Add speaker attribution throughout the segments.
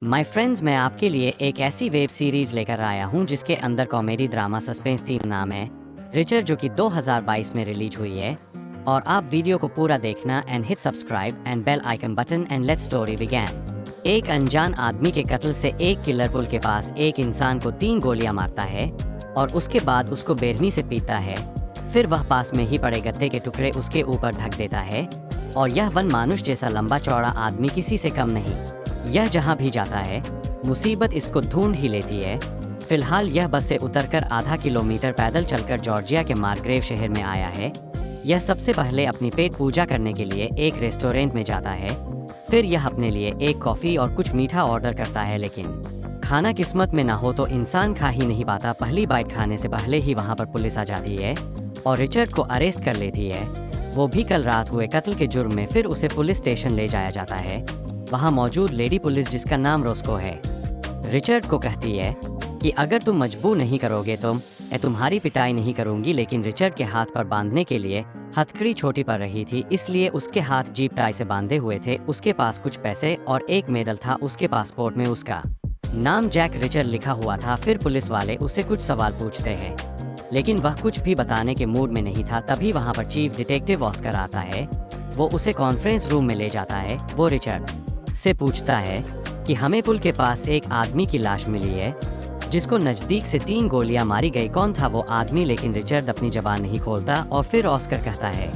Speaker 1: My friends, मैं आपके लिए एक ऐसी वेब सीरीज लेकर आया हूं जिसके अंदर कॉमेडी ड्रामा सस्पेंस थीम नाम है रिचर, जो कि 2022 में रिलीज हुई है। और आप वीडियो को पूरा देखना and hit subscribe and bell icon button and let's story begin. एक अनजान आदमी के कत्ल से एक किलर पुल के पास एक इंसान को 3 गोलियां मारता है और उसके बाद उसको बेरहमी से पीटता है। फिर वह पास में ही पड़े गत्ते के टुकड़े उसके ऊपर ढक देता है और यह वन मानुष जैसा लंबा चौड़ा आदमी किसी से कम नहीं। यह जहां भी जाता है मुसीबत इसको ढूंढ ही लेती है। फिलहाल यह बस से उतरकर आधा किलोमीटर पैदल चलकर जॉर्जिया के मार्ग्रेव शहर में आया है। यह सबसे पहले अपनी पेट पूजा करने के लिए एक रेस्टोरेंट में जाता है। फिर यह अपने लिए एक कॉफ़ी और कुछ मीठा ऑर्डर करता है, लेकिन खाना किस्मत में ना हो तो इंसान खा ही नहीं पाता। पहली बाइट खाने से पहले ही वहाँ पर पुलिस आ जाती है और रिचर्ड को अरेस्ट कर लेती है, वो भी कल रात हुए कत्ल के जुर्म में। फिर उसे पुलिस स्टेशन ले जाया जाता है। वहाँ मौजूद लेडी पुलिस, जिसका नाम रोस्को है, रिचर्ड को कहती है कि अगर तुम मजबूर नहीं करोगे तो मैं तुम्हारी पिटाई नहीं करूंगी। लेकिन रिचर्ड के हाथ पर बांधने के लिए हथकड़ी छोटी पड़ रही थी, इसलिए उसके हाथ जीप टाई से बांधे हुए थे। उसके पास कुछ पैसे और एक मेडल था। उसके पासपोर्ट में उसका नाम जैक रिचर्ड लिखा हुआ था। फिर पुलिस वाले उससे कुछ सवाल पूछते हैं, लेकिन वह कुछ भी बताने के मूड में नहीं था। तभी वहाँ पर चीफ डिटेक्टिव ऑस्कर आता है। वो उसे कॉन्फ्रेंस रूम में ले जाता है। वो रिचर्ड से पूछता है कि हमें पुल के पास एक आदमी की लाश मिली है जिसको नज़दीक से 3 गोलियां मारी गई। कौन था वो आदमी? लेकिन रिचर्ड अपनी जबान नहीं खोलता। और फिर ऑस्कर कहता है,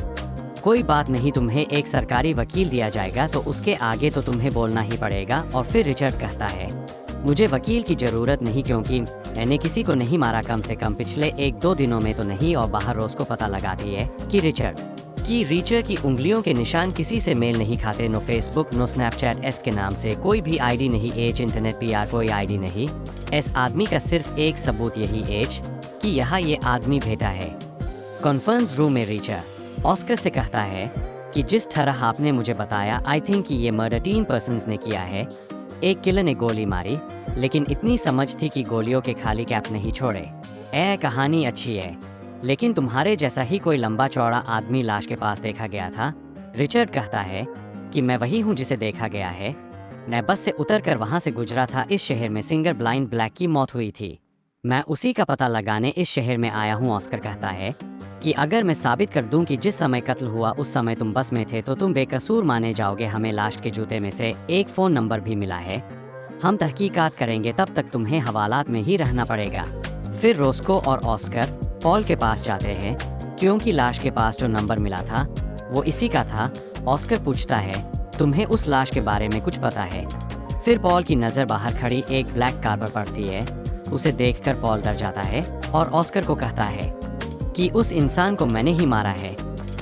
Speaker 1: कोई बात नहीं, तुम्हें एक सरकारी वकील दिया जाएगा, तो उसके आगे तो तुम्हें बोलना ही पड़ेगा। और फिर रिचर्ड कहता है, मुझे वकील की ज़रूरत नहीं, क्योंकि मैंने किसी को नहीं मारा, कम से कम पिछले 1-2 दिनों में तो नहीं। और बाहर रोज को पता लगाती है कि रिचर की उंगलियों के निशान किसी से मेल नहीं खाते। नो फेसबुक, नो स्नैपचैट, एस के नाम से कोई भी आईडी नहीं, एज इंटरनेट पीआर कोई आईडी नहीं। एस आदमी का सिर्फ एक सबूत यही एज कि यहाँ ये आदमी भेटा है। कॉन्फ्रेंस रूम में रिचर ऑस्कर से कहता है कि जिस तरह आपने मुझे बताया, आई थिंक कि ये मर्डर 3 पर्सन्स ने किया है। एक किलर ने गोली मारी, लेकिन इतनी समझ थी कि गोलियों के खाली कैप नहीं छोड़े। कहानी अच्छी है, लेकिन तुम्हारे जैसा ही कोई लंबा चौड़ा आदमी लाश के पास देखा गया था। रिचर्ड कहता है कि मैं वही हूँ जिसे देखा गया है। मैं बस से उतरकर वहाँ से गुजरा था। इस शहर में सिंगर ब्लाइंड ब्लैक की मौत हुई थी। मैं उसी का पता लगाने इस शहर में आया हूँ। ऑस्कर कहता है कि अगर मैं साबित कर दूं कि जिस समय कत्ल हुआ उस समय तुम बस में थे, तो तुम बेकसूर माने जाओगे। हमें लाश के जूते में से एक फ़ोन नंबर भी मिला है। हम तहकीकात करेंगे, तब तक तुम्हें हवालात में ही रहना पड़ेगा। फिर रोस्को और ऑस्कर पॉल के पास जाते हैं, क्योंकि लाश के पास जो नंबर मिला था वो इसी का था। ऑस्कर पूछता है, तुम्हें उस लाश के बारे में कुछ पता है? फिर पॉल की नज़र बाहर खड़ी एक ब्लैक कार पर पड़ती है। उसे देखकर पॉल डर जाता है और ऑस्कर को कहता है कि उस इंसान को मैंने ही मारा है।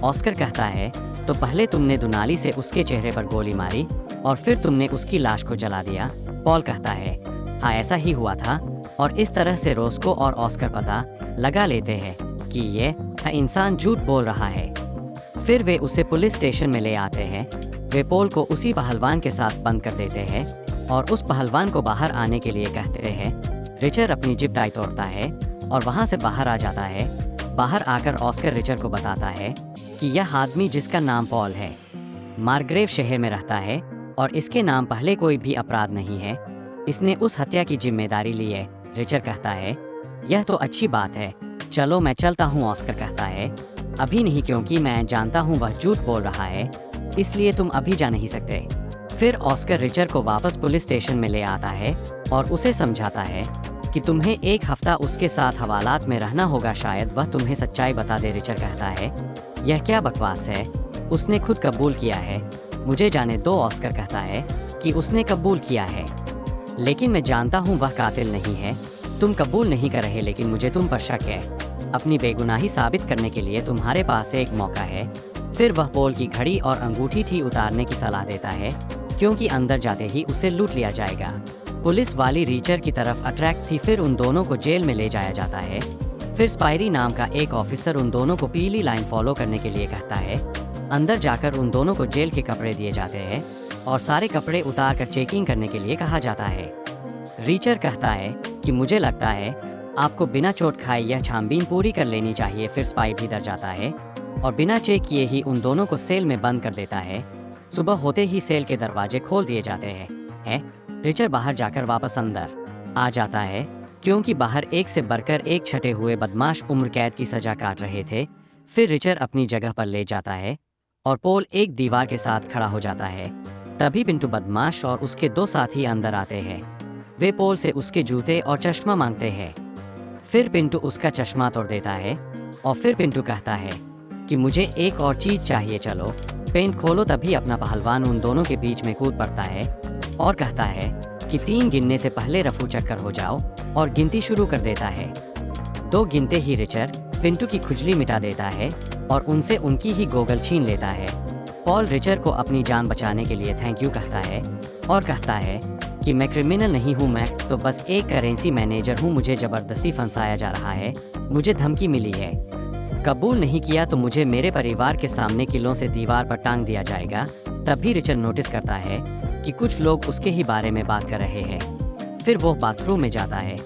Speaker 1: ऑस्कर कहता है, तो पहले तुमने दुनाली से उसके चेहरे पर गोली मारी और फिर तुमने उसकी लाश को जला दिया। पॉल कहता है, हाँ ऐसा ही हुआ था। और इस तरह से रोस्को और ऑस्कर पता लगा लेते हैं कि ये इंसान झूठ बोल रहा है। फिर वे उसे पुलिस स्टेशन में ले आते हैं। वे पॉल को उसी पहलवान के साथ बंद कर देते हैं और उस पहलवान को बाहर आने के लिए कहते हैं। रिचर्ड अपनी जिप टाई तोड़ता है और वहाँ से बाहर आ जाता है। बाहर आकर ऑस्कर रिचर्ड को बताता है कि यह आदमी, जिसका नाम पॉल है, मार्ग्रेव शहर में रहता है और इसके नाम पहले कोई भी अपराध नहीं है। इसने उस हत्या की जिम्मेदारी ली है। रिचर्ड कहता है, यह तो अच्छी बात है, चलो मैं चलता हूँ। ऑस्कर कहता है, अभी नहीं, क्योंकि मैं जानता हूँ वह झूठ बोल रहा है, इसलिए तुम अभी जा नहीं सकते। फिर ऑस्कर रिचर्ड को वापस पुलिस स्टेशन में ले आता है और उसे समझाता है कि तुम्हें 1 हफ्ता उसके साथ हवालात में रहना होगा, शायद वह तुम्हें सच्चाई बता दे। रिचर्ड कहता है, यह क्या बकवास है, उसने खुद कबूल किया है, मुझे जाने दो। ऑस्कर कहता है कि उसने कबूल किया है, लेकिन मैं जानता हूँ वह कातिल नहीं है। तुम कबूल नहीं कर रहे, लेकिन मुझे तुम पर शक है। अपनी बेगुनाही साबित करने के लिए तुम्हारे पास एक मौका है। फिर वह पॉल की घड़ी और अंगूठी थी उतारने की सलाह देता है, क्योंकि अंदर जाते ही उसे लूट लिया जाएगा। पुलिस वाली रिचर की तरफ अट्रैक्ट थी। फिर उन दोनों को जेल में ले जाया जाता है। फिर स्पायरी नाम का एक ऑफिसर उन दोनों को पीली लाइन फॉलो करने के लिए कहता है। अंदर जाकर उन दोनों को जेल के कपड़े दिए जाते हैं और सारे कपड़े उतार कर चेकिंग करने के लिए कहा जाता है। रिचर कहता है कि मुझे लगता है आपको बिना चोट खाए यह छानबीन पूरी कर लेनी चाहिए। फिर स्पाई भी डर जाता है और बिना चेक किए ही उन दोनों को सेल में बंद कर देता है। सुबह होते ही सेल के दरवाजे खोल दिए जाते हैं। रिचर्ड बाहर जाकर वापस अंदर आ जाता है क्योंकि बाहर एक से बढ़कर एक छटे हुए बदमाश उम्र कैद की सजा काट रहे थे। फिर रिचर्ड अपनी जगह पर ले जाता है और पोल एक दीवार के साथ खड़ा हो जाता है। तभी पिंटू बदमाश और उसके दो साथी अंदर आते हैं। वे पोल से उसके जूते और चश्मा मांगते हैं। फिर पिंटू उसका चश्मा तोड़ देता है और फिर पिंटू कहता है कि मुझे एक और चीज़ चाहिए, चलो पेंट खोलो। तभी अपना पहलवान उन दोनों के बीच में कूद पड़ता है और कहता है कि 3 गिनने से पहले रफू चक्कर हो जाओ और गिनती शुरू कर देता है। 2 गिनते ही रिचर्ड पिंटू की खुजली मिटा देता है और उनसे उनकी ही गोगल छीन लेता है। पॉल रिचर्ड को अपनी जान बचाने के लिए थैंक यू कहता है और कहता है कि मैं क्रिमिनल नहीं हूँ, मैं तो बस एक करेंसी मैनेजर हूँ, मुझे ज़बरदस्ती फंसाया जा रहा है, मुझे धमकी मिली है, कबूल नहीं किया तो मुझे मेरे परिवार के सामने किलों से दीवार पर टांग दिया जाएगा। तभी रिचर्ड नोटिस करता है कि कुछ लोग उसके ही बारे में बात कर रहे हैं। फिर वो बाथरूम में जाता है।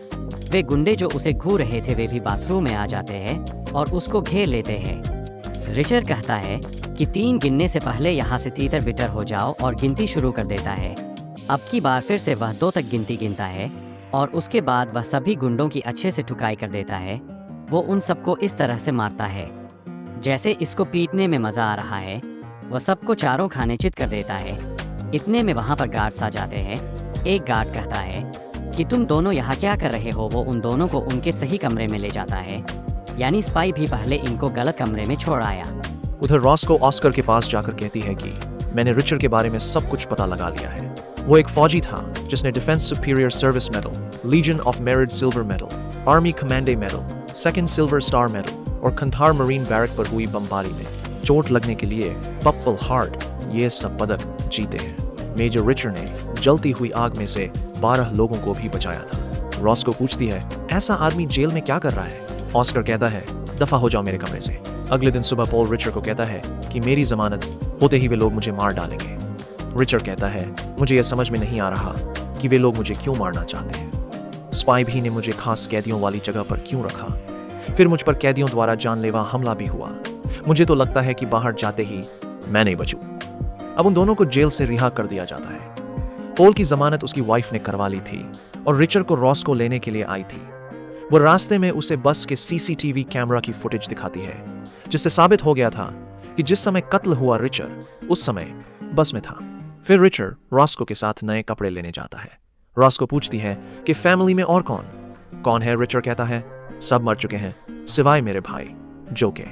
Speaker 1: वे गुंडे जो उसे घूर रहे थे वे भी बाथरूम में आ जाते हैं और उसको घेर लेते हैं। रिचर्ड कहता है कि 3 गिनने से पहले यहाँ से तीतर बिटर हो जाओ और गिनती शुरू कर देता है। अब की बार फिर से वह 2 तक गिनती गिनता है और उसके बाद वह सभी गुंडों की अच्छे से ठुकाई कर देता है। वो उन सबको इस तरह से मारता है जैसे इसको पीटने में मज़ा आ रहा है। वह सबको चारों खाने चित कर देता है। इतने में वहाँ पर गार्ड्स आ जाते हैं। एक गार्ड कहता है कि तुम दोनों यहाँ क्या कर रहे हो। वो उन दोनों को उनके सही कमरे में ले जाता है, यानी स्पाई भी पहले इनको गलत कमरे में छोड़ आया।
Speaker 2: उधर रॉस को ऑस्कर के पास जाकर कहती है कि मैंने रिचर्ड के बारे में सब कुछ पता लगा लिया है। वो एक फौजी था जिसने defence superior service medal, legion of merit silver medal, army commendation medal, 2nd silver star medal और कंधार मरीन बैरक पर हुई बमबारी में चोट लगने के लिए पर्पल हार्ट ये सब पदक जीते हैं। मेजर रिचर्ड ने जलती हुई आग में से 12 लोगों को भी बचाया था। रॉस को पूछती है ऐसा आदमी जेल में क्या कर रहा है। ऑस्कर कहता है दफा हो जाओ मेरे कमरे से। अगले दिन सुबह पॉल रिचर्ड को कहता है कि मेरी जमानत होते ही वे लोग मुझे मार डालेंगे। रिचर्ड कहता है मुझे यह समझ में नहीं आ रहा कि वे लोग मुझे क्यों मारना चाहते हैं। स्पाई भी ने मुझे खास कैदियों वाली जगह पर क्यों रखा। फिर मुझ पर कैदियों द्वारा जानलेवा हमला भी हुआ। मुझे तो लगता है कि बाहर जाते ही मैं नहीं बचूं। अब उन दोनों को जेल से रिहा कर दिया जाता है। पॉल की जमानत उसकी वाइफ ने करवा ली थी और रिचर्ड को रॉस को लेने के लिए आई थी। वो रास्ते में उसे बस के सीसीटीवी कैमरा की फुटेज दिखाती है जिससे साबित हो गया था कि जिस समय कत्ल हुआ रिचर्ड उस समय बस में था। फिर रिचर्ड रॉस्को के साथ नए कपड़े लेने जाता है। रॉस्को पूछती है कि फैमिली में और कौन है। रिचर्ड कहता है सब मर चुके हैं सिवाय मेरे भाई जो के,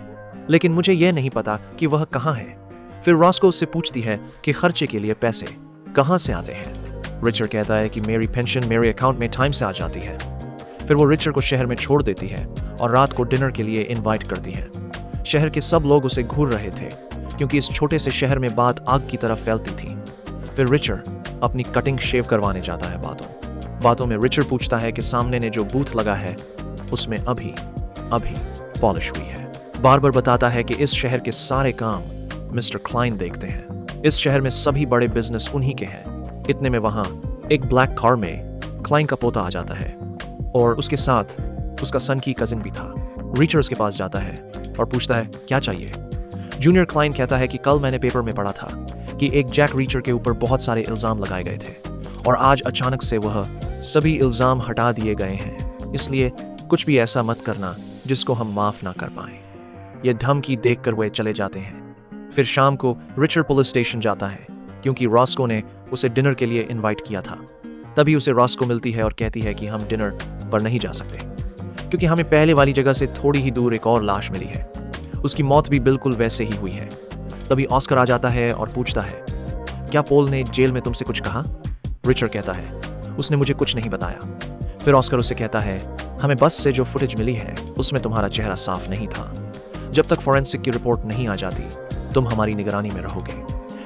Speaker 2: लेकिन मुझे यह नहीं पता कि वह कहाँ है। फिर रॉस्को उससे पूछती है कि खर्चे के लिए पैसे कहाँ से आते हैं। रिचर्ड कहता है कि मेरी पेंशन मेरे अकाउंट में टाइम से आ जाती है। फिर वो रिचर्ड को शहर में छोड़ देती है और रात को डिनर के लिए इनवाइट करती है। शहर के सब लोग उसे घूर रहे थे क्योंकि इस छोटे से शहर में बात आग की तरफ फैलती थी। फिर रिचर्ड अपनी कटिंग शेव करवाने जाता है। बातों में रिचर्ड पूछता है कि सामने ने जो बूथ लगा है उसमें अभी पॉलिश हुई है। बार बताता है कि इस शहर के सारे काम मिस्टर क्लाइन देखते हैं। इस शहर में सभी बड़े बिजनेस उन्हीं के हैं। इतने में वहां एक ब्लैक कार में क्लाइन का पोता आ जाता है और उसके साथ उसका सन की कजिन भी था। रिचर्ड उसके पास जाता है और पूछता है क्या चाहिए। जूनियर क्लाइन कहता है कि कल मैंने पेपर में पढ़ा था कि एक जैक रीचर के ऊपर बहुत सारे इल्जाम लगाए गए थे और आज अचानक से वह सभी इल्जाम हटा दिए गए हैं, इसलिए कुछ भी ऐसा मत करना जिसको हम माफ ना कर पाएं। यह धमकी देखकर वे चले जाते हैं। फिर शाम को रिचर्ड पुलिस स्टेशन जाता है क्योंकि रॉस्को ने उसे डिनर के लिए इनवाइट किया था। तभी उसे रॉस्को मिलती है और कहती है कि हम डिनर पर नहीं जा सकते क्योंकि हमें पहले वाली जगह से थोड़ी ही दूर एक और लाश मिली है। उसकी मौत भी बिल्कुल वैसे ही हुई है। तभी ऑस्कर आ जाता है और पूछता है क्या पॉल ने जेल में तुमसे कुछ कहा। रिचर्ड कहता है उसने मुझे कुछ नहीं बताया। फिर ऑस्कर उसे कहता है हमें बस से जो फुटेज मिली है उसमें तुम्हारा चेहरा साफ नहीं था। जब तक फॉरेंसिक की रिपोर्ट नहीं आ जाती तुम हमारी निगरानी में रहोगे।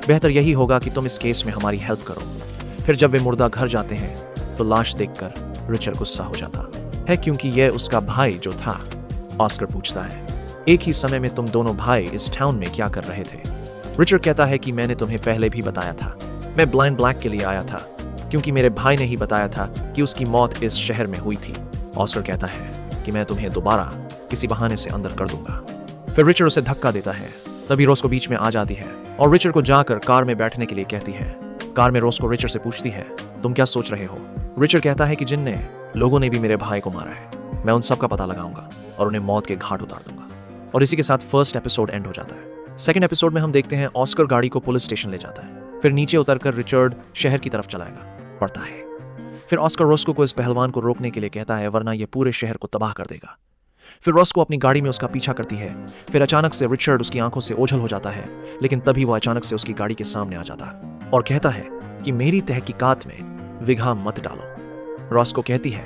Speaker 2: बेहतर यही होगा कि तुम इस केस में हमारी हेल्प करो। फिर जब वे मुर्दा घर जाते हैं तो लाश देखकर रिचर्ड गुस्सा हो जाता है क्योंकि यह उसका भाई जो था। ऑस्कर पूछता है एक ही समय में तुम दोनों भाई इस टाउन में क्या कर रहे थे। रिचर्ड कहता है कि मैंने तुम्हें पहले भी बताया था, मैं ब्लाइंड ब्लैक के लिए आया था क्योंकि मेरे भाई ने ही बताया था कि उसकी मौत इस शहर में हुई थी। ऑस्कर कहता है कि मैं तुम्हें दोबारा किसी बहाने से अंदर कर दूंगा। फिर रिचर्ड उसे धक्का देता है। तभी रोज को बीच में आ जाती है और रिचर्ड को जाकर कार में बैठने के लिए कहती है। कार में रोज को रिचर्ड से पूछती है तुम क्या सोच रहे हो? रिचर्ड कहता है कि जिन लोगों ने भी मेरे भाई को मारा है, मैं उन सब का पता लगाऊंगा और उन्हें मौत के घाट उतार दूंगा। और इसी के साथ फर्स्ट एपिसोड एंड हो जाता है। सेकंड एपिसोड में हम देखते हैं ऑस्कर गाड़ी को पुलिस स्टेशन ले जाता है। फिर नीचे उतरकर रिचर्ड शहर की तरफ चलाएगा पड़ता है। फिर ऑस्कर रोस्को को इस पहलवान को रोकने के लिए कहता है, वरना यह पूरे शहर को तबाह कर देगा। फिर रोस्को अपनी गाड़ी में उसका पीछा करती है। फिर अचानक से रिचर्ड उसकी आंखों से ओझल हो जाता है, लेकिन तभी वो अचानक से उसकी गाड़ी के सामने आ जाता है और कहता है कि मेरी तहकीकात में विघा मत डालो। रोस्को कहती है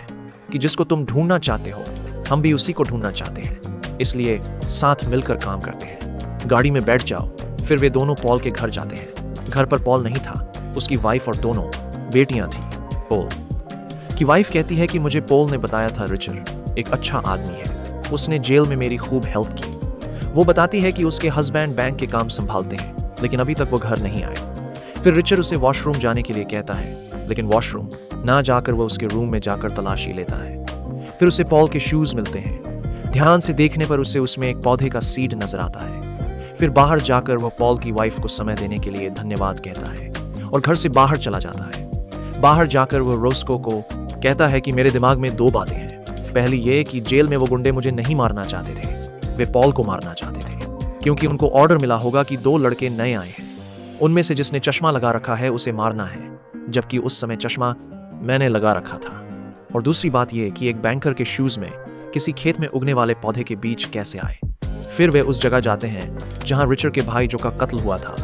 Speaker 2: कि जिसको तुम ढूंढना चाहते हो, हम भी उसी को ढूंढना चाहते हैं, इसलिए साथ मिलकर काम करते हैं। गाड़ी में बैठ जाओ। फिर वे दोनों पॉल के घर जाते हैं। घर पर पॉल नहीं था, उसकी वाइफ और दोनों बेटियां थी। पॉल की वाइफ कहती है कि मुझे पॉल ने बताया था रिचर्ड एक अच्छा आदमी है, उसने जेल में मेरी खूब हेल्प की। वो बताती है कि उसके हस्बैंड बैंक के काम संभालते हैं, लेकिन अभी तक वो घर नहीं आए। फिर रिचर्ड उसे वॉशरूम जाने के लिए कहता है, लेकिन वॉशरूम ना जाकर वो उसके रूम में जाकर तलाशी लेता है। फिर उसे पॉल के शूज मिलते हैं। ध्यान से देखने पर उसे उसमें एक पौधे का सीड नजर आता है। फिर बाहर जाकर वो पॉल की वाइफ को समय देने के लिए धन्यवाद कहता है और घर से बाहर चला जाता है। बाहर जाकर वो रोस्को को कहता है कि मेरे दिमाग में दो बातें हैं। पहली ये कि जेल में वो गुंडे मुझे नहीं मारना चाहते थे, वे पॉल को मारना चाहते थे, क्योंकि उनको ऑर्डर मिला होगा कि 2 लड़के नए आए हैं, उनमें से जिसने चश्मा लगा रखा है उसे मारना है, जबकि उस समय चश्मा मैंने लगा रखा था। और दूसरी बात यह कि एक बैंकर के शूज में किसी खेत में उगने वाले पौधे के बीज कैसे आए। फिर वे उस जगह जाते हैं जहां रिचर्ड के भाई जो का कत्ल हुआ था।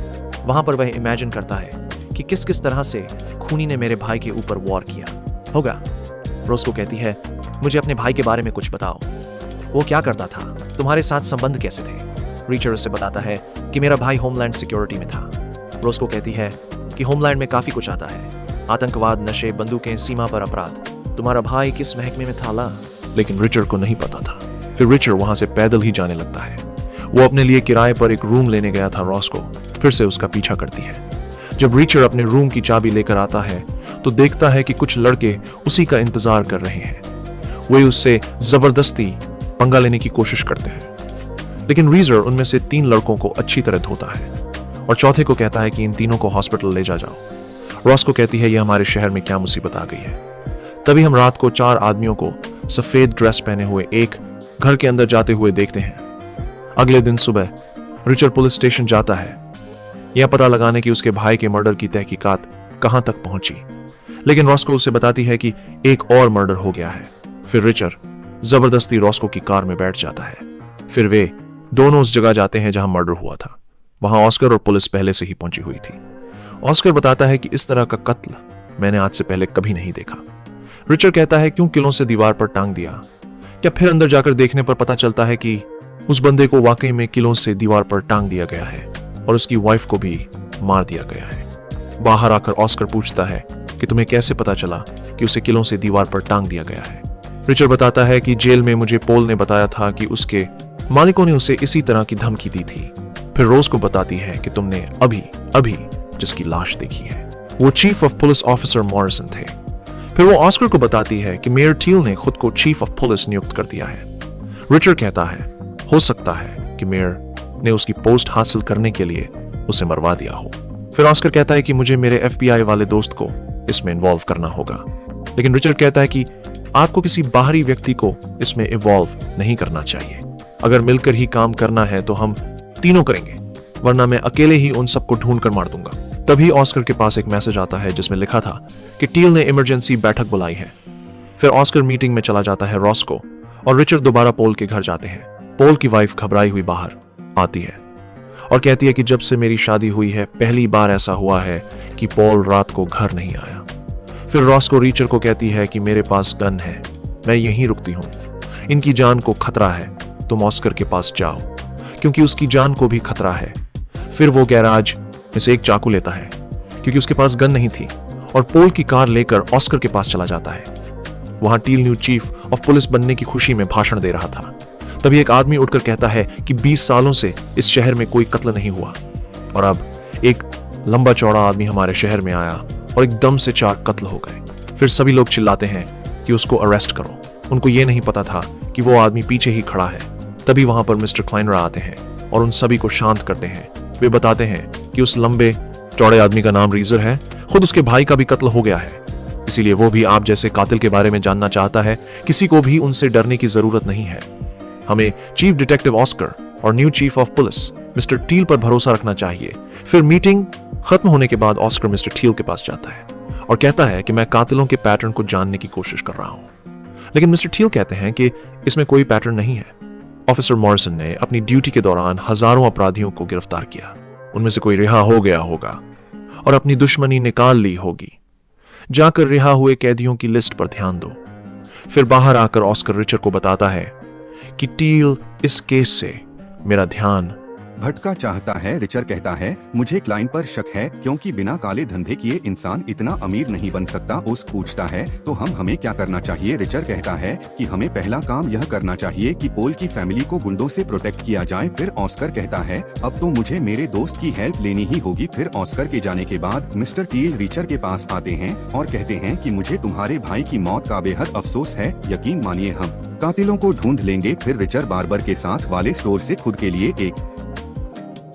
Speaker 2: वहां पर वह इमेजिन करता है कि किस किस तरह से खूनी ने मेरे भाई के ऊपर वॉर किया होगा। रोस्को कहती है, मुझे अपने भाई के बारे में कुछ बताओ, वो क्या करता था, तुम्हारे साथ संबंध कैसे थे। रिचर्ड उसे बताता है कि मेरा भाई होमलैंड सिक्योरिटी में था। रोस्को कहती है कि होमलैंड में काफी कुछ आता है, आतंकवाद, नशे, बंदूकें, सीमा पर अपराध। तुम्हारा भाई किस महकमे में था ला? लेकिन रिचर्ड को नहीं पता था। फिर रिचर्ड वहां से पैदल ही जाने लगता है। वो अपने लिए किराए पर एक रूम लेने गया था। रोस्को फिर से उसका पीछा करती है। जब रिचर्ड अपने रूम की चाबी लेकर आता है तो देखता है कि कुछ लड़के उसी का इंतजार कर रहे हैं। वे उससे जबरदस्ती पंगा लेने की कोशिश करते हैं, लेकिन रिचर्ड उनमें से 3 लड़कों को अच्छी तरह धोता है और चौथे को कहता है कि इन तीनों को हॉस्पिटल ले जाओ। रोस्को कहती है, यह हमारे शहर में क्या मुसीबत आ गई है। तभी हम रात को 4 आदमियों को सफेद ड्रेस पहने हुए एक घर के अंदर जाते हुए देखते हैं। अगले दिन सुबह रिचर्ड पुलिस स्टेशन जाता है, यह पता लगाने की उसके भाई के मर्डर की तहकीकात कहां तक पहुंची, लेकिन रोस्को उसे बताती है कि एक और मर्डर हो गया है। फिर रिचर्ड जबरदस्ती रोस्को की कार में बैठ जाता है। फिर वे दोनों उस जगह जाते हैं जहां मर्डर हुआ था। वहां ऑस्कर और पुलिस पहले से ही पहुंची हुई थी। ऑस्कर बताता है कि इस तरह का कत्ल मैंने आज से पहले कभी नहीं देखा। रिचर्ड कहता है, क्यों किलों से दीवार पर टांग दिया? क्या फिर अंदर जाकर देखने पर पता चलता है कि उस बंदे को वाकई में किलों से दीवार पर टांग दिया गया है और उसकी वाइफ को भी मार दिया गया है। बाहर आकर ऑस्कर पूछता है कि तुम्हें कैसे पता चला कि उसे किलों से दीवार पर टांग दिया गया है। रिचर्ड बताता है कि जेल में मुझे पॉल ने बताया था कि उसके मालिकों ने उसे इसी तरह की धमकी दी थी। फिर रोज को बताती है कि तुमने अभी जिसकी लाश देखी है वो chief of police officer Morrison थे। फिर वो ऑस्कर को बताती है कि मेयर टील ने खुद को चीफ ऑफ पुलिस नियुक्त कर दिया है। रिचर्ड कहता है, हो सकता है कि मेयर ने उसकी पोस्ट हासिल करने के लिए उसे मरवा दिया हो। फिर ऑस्कर कहता है कि मुझे मेरे FBI वाले दोस्त को इसमें इन्वॉल्व करना होगा, लेकिन रिचर्ड कहता है कि आपको किसी बाहरी व्यक्ति को इसमें इन्वॉल्व नहीं करना चाहिए। अगर मिलकर ही काम करना है तो हम तीनों करेंगे, वरना मैं अकेले ही उन सबको ढूंढ कर मार दूंगा। तभी ऑस्कर के पास एक मैसेज आता है जिसमें लिखा था कि टील ने इमरजेंसी बैठक बुलाई है। फिर ऑस्कर मीटिंग में चला जाता है। रोस्को और रिचर्ड दोबारा पॉल के घर जाते हैं। पॉल की वाइफ घबराई हुई बाहर आती है और कहती है कि जब से मेरी शादी हुई है पहली बार ऐसा हुआ है कि पॉल रात को घर नहीं आया। फिर रोस्को रिचर्ड को कहती है कि मेरे पास गन है, मैं यहीं रुकती हूं, इनकी जान को खतरा है, तुम ऑस्कर के पास जाओ, क्योंकि उसकी जान को भी खतरा है। फिर वो गैराज में से एक चाकू लेता है क्योंकि उसके पास गन नहीं थी और पॉल की कार लेकर ऑस्कर के पास चला जाता है। वहां Teal new chief of police बनने की खुशी में भाषण दे रहा था। तभी एक आदमी उठकर कहता है कि 20 सालों से इस शहर में कोई कत्ल नहीं हुआ और अब एक लंबा चौड़ा आदमी हमारे शहर में आया और एकदम से 4 कत्ल हो गए। फिर सभी लोग चिल्लाते हैं कि उसको अरेस्ट करो। उनको ये नहीं पता था कि वो आदमी पीछे ही खड़ा है। तभी वहां पर मिस्टर क्लाइनर आते हैं और उन सभी को शांत करते हैं। वे बताते हैं कि उस लंबे चौड़े आदमी का नाम रीजर है, खुद उसके भाई का भी कत्ल हो गया है। इसीलिए वो भी आप जैसे कातिल के बारे में जानना चाहता है। किसी को भी उनसे डरने की जरूरत नहीं है। हमें चीफ डिटेक्टिव ऑस्कर और new chief of police mister Teal पर भरोसा रखना चाहिए। फिर मीटिंग खत्म होने के बाद ऑस्कर मिस्टर टील के पास जाता है और कहता है कि मैं कातिलों के पैटर्न को जानने की कोशिश कर रहा हूं। लेकिन मिस्टर टील कहते हैं कि इसमें कोई पैटर्न नहीं है। ऑफिसर मॉरिसन ने अपनी ड्यूटी के दौरान हजारों अपराधियों को गिरफ्तार किया। उनमें से कोई रिहा हो गया होगा और अपनी दुश्मनी निकाल ली होगी। जाकर रिहा हुए कैदियों की लिस्ट पर ध्यान दो। फिर बाहर आकर ऑस्कर रिचर को बताता है कि टील इस केस से मेरा ध्यान
Speaker 3: भटका चाहता है। रिचर कहता है, मुझे क्लाइंट पर शक है क्योंकि बिना काले धंधे किए इंसान इतना अमीर नहीं बन सकता। ओस्क पूछता है, तो हमें क्या करना चाहिए? रिचर कहता है कि हमें पहला काम यह करना चाहिए कि पोल की फैमिली को गुंडों से प्रोटेक्ट किया जाए। फिर ऑस्कर कहता है, अब तो मुझे मेरे दोस्त की हेल्प लेनी ही होगी। फिर ऑस्कर के जाने के बाद मिस्टर टील रिचर के पास आते हैं और कहते हैं कि मुझे तुम्हारे भाई की मौत का बेहद अफसोस है। यकीन मानिए हम कातिलों को ढूंढ लेंगे। फिर रिचर बार्बर के साथ वाले स्टोर से खुद के लिए एक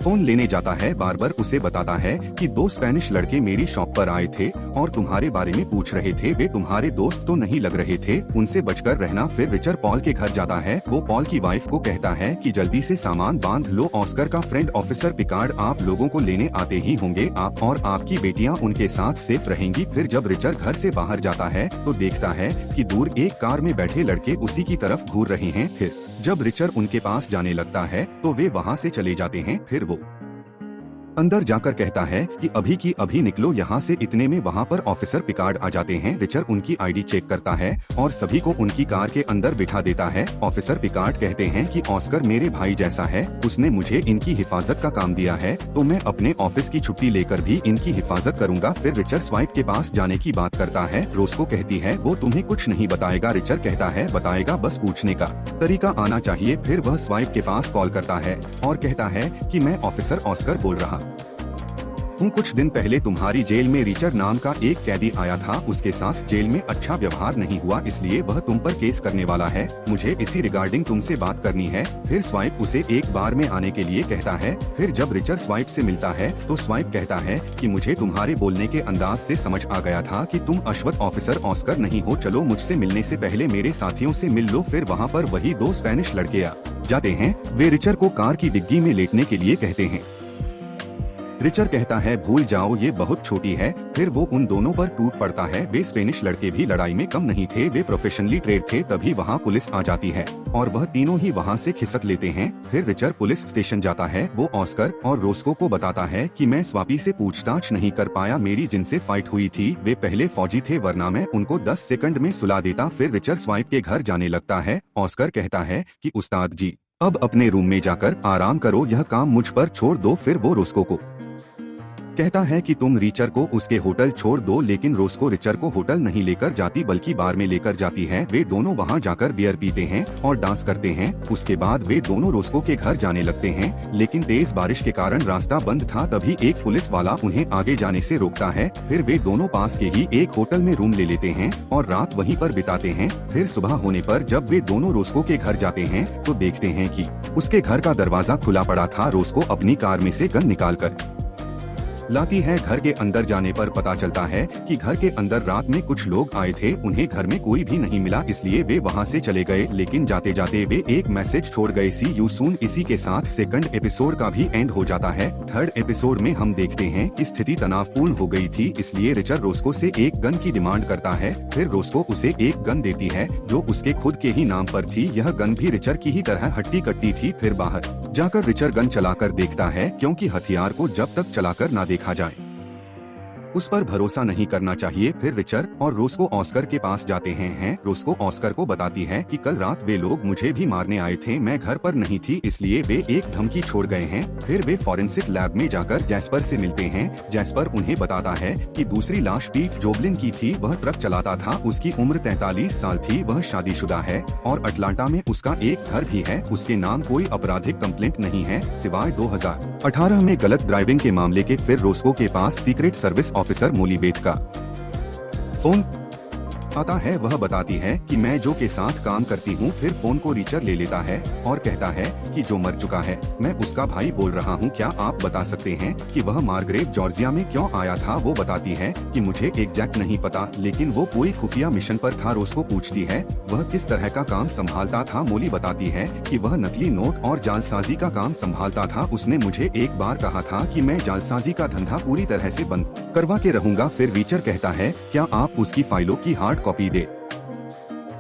Speaker 3: फोन लेने जाता है। बार्बर उसे बताता है कि 2 स्पेनिश लड़के मेरी शॉप पर आए थे और तुम्हारे बारे में पूछ रहे थे। वे तुम्हारे दोस्त तो नहीं लग रहे थे, उनसे बचकर रहना। फिर रिचर पॉल के घर जाता है। वो पॉल की वाइफ को कहता है कि जल्दी से सामान बांध लो। ऑस्कर का फ्रेंड ऑफिसर पिकार्ड आप लोगों को लेने आते ही होंगे। आप और आपकी बेटियां उनके साथ सेफ रहेंगी। फिर जब रिचर घर से बाहर जाता है तो देखता है कि दूर एक कार में बैठे लड़के उसी की तरफ घूर रहे हैं। फिर जब रिचर उनके पास जाने लगता है तो वे वहां से चले जाते हैं। फिर वो अंदर जाकर कहता है कि अभी की अभी निकलो यहाँ से। इतने में वहाँ पर ऑफिसर पिकार्ड आ जाते हैं। रिचर उनकी आईडी चेक करता है और सभी को उनकी कार के अंदर बिठा देता है। ऑफिसर पिकार्ड कहते हैं कि ऑस्कर मेरे भाई जैसा है, उसने मुझे इनकी हिफाजत का काम दिया है, तो मैं अपने ऑफिस की छुट्टी लेकर भी इनकी हिफाजत करूंगा। फिर रिचर स्वाइप के पास जाने की बात करता है। रोस्को कहती है वो तुम्हें कुछ नहीं बताएगा। रिचर कहता है बताएगा, बस पूछने का तरीका आना चाहिए। फिर वह स्वाइप के पास कॉल करता है और कहता है कि मैं ऑफिसर ऑस्कर बोल रहा हूँ। कुछ दिन पहले तुम्हारी जेल में रिचर नाम का एक कैदी आया था। उसके साथ जेल में अच्छा व्यवहार नहीं हुआ, इसलिए वह तुम पर केस करने वाला है। मुझे इसी रिगार्डिंग तुमसे बात करनी है। फिर स्वाइप उसे एक बार में आने के लिए कहता है। फिर जब रिचर स्वाइप से मिलता है तो स्वाइप कहता है कि मुझे तुम्हारे बोलने के अंदाज से समझ आ गया था कि तुम अश्वथ ऑफिसर ऑस्कर नहीं हो। चलो मुझसे मिलने से पहले मेरे साथियों से मिल लो। फिर वहाँ पर वही 2 स्पेनिश लड़के आ जाते हैं। वे रिचर को कार की डिग्गी में लेटने के लिए कहते हैं। रिचर कहता है भूल जाओ, ये बहुत छोटी है। फिर वो उन दोनों पर टूट पड़ता है। वे स्पेनिश लड़के भी लड़ाई में कम नहीं थे, वे प्रोफेशनली ट्रेड थे। तभी वहाँ पुलिस आ जाती है और वह तीनों ही वहाँ से खिसक लेते हैं। फिर रिचर पुलिस स्टेशन जाता है। वो ऑस्कर और रोस्को को बताता है कि मैं स्वापी से पूछताछ नहीं कर पाया, मेरी जिनसे फाइट हुई थी वे पहले फौजी थे, वरना मैं उनको 10 सेकंड में सुला देता। फिर रिचर स्वाइप के घर जाने लगता है। ऑस्कर कहता है कि उस्ताद जी अब अपने रूम में जाकर आराम करो, यह काम मुझ पर छोड़ दो। फिर वो रोस्को को कहता है कि तुम रिचर को उसके होटल छोड़ दो, लेकिन रोस्को रिचर को होटल नहीं लेकर जाती बल्कि बार में लेकर जाती है। वे दोनों वहां जाकर बियर पीते हैं और डांस करते हैं। उसके बाद वे दोनों रोस्को के घर जाने लगते हैं, लेकिन तेज बारिश के कारण रास्ता बंद था। तभी एक पुलिस वाला उन्हें आगे जाने से रोकता है। फिर वे दोनों पास के ही एक होटल में रूम ले लेते हैं और रात वहीं पर बिताते हैं। फिर सुबह होने पर जब वे दोनों रोस्को के घर जाते हैं तो देखते हैं कि उसके घर का दरवाजा खुला पड़ा था। रोस्को अपनी कार में से गन निकालकर लाती है। घर के अंदर जाने पर पता चलता है कि घर के अंदर रात में कुछ लोग आए थे, उन्हें घर में कोई भी नहीं मिला, इसलिए वे वहां से चले गए। लेकिन जाते जाते वे एक मैसेज छोड़ गए, सी यू सून। इसी के साथ सेकंड एपिसोड का भी एंड हो जाता है। थर्ड एपिसोड में हम देखते हैं कि स्थिति तनावपूर्ण हो गई थी, इसलिए रिचर रोस्को से एक गन की डिमांड करता है। फिर रोस्को उसे एक गन देती है जो उसके खुद के ही नाम पर थी। यह गन भी रिचर की ही तरह हट्टी कट्टी थी। फिर बाहर जाकर रिचर गन चलाकर देखता है, क्योंकि हथियार को जब तक चलाकर ना देखा जाए उस पर भरोसा नहीं करना चाहिए। फिर रिचर और रोस्को ऑस्कर के पास जाते हैं। रोस्को ऑस्कर को बताती है कि कल रात वे लोग मुझे भी मारने आए थे, मैं घर पर नहीं थी, इसलिए वे एक धमकी छोड़ गए हैं। फिर वे फॉरेंसिक लैब में जाकर जैस्पर से मिलते हैं। जैस्पर उन्हें बताता है कि दूसरी लाश पीट जोबलिन की थी, वह ट्रक चलाता था, उसकी उम्र 43 साल थी, वह शादीशुदा है और अटलांटा में उसका एक घर भी है। उसके नाम कोई आपराधिक कंप्लेंट नहीं है सिवाय 2018 में गलत ड्राइविंग के मामले के। फिर रोस्को के पास सीक्रेट सर्विस ऑफिसर मोली बेथ का फोन आता है वह बताती है कि मैं जो के साथ काम करती हूँ। फिर फोन को रिचर ले लेता है और कहता है कि जो मर चुका है मैं उसका भाई बोल रहा हूँ। क्या आप बता सकते हैं कि वह मार्गरेट जॉर्जिया में क्यों आया था? वो बताती है कि मुझे एग्जैक्ट नहीं पता, लेकिन वो कोई खुफिया मिशन पर था। रोज को पूछती है वह किस तरह का काम संभालता था। मोली बताती है कि वह नकली नोट और जालसाजी का काम संभालता था। उसने मुझे एक बार कहा था कि मैं जालसाजी का धंधा पूरी तरह से बंद करवा के रहूंगा। फिर रीचर कहता है क्या आप उसकी फाइलों की हार्ड कॉपी दे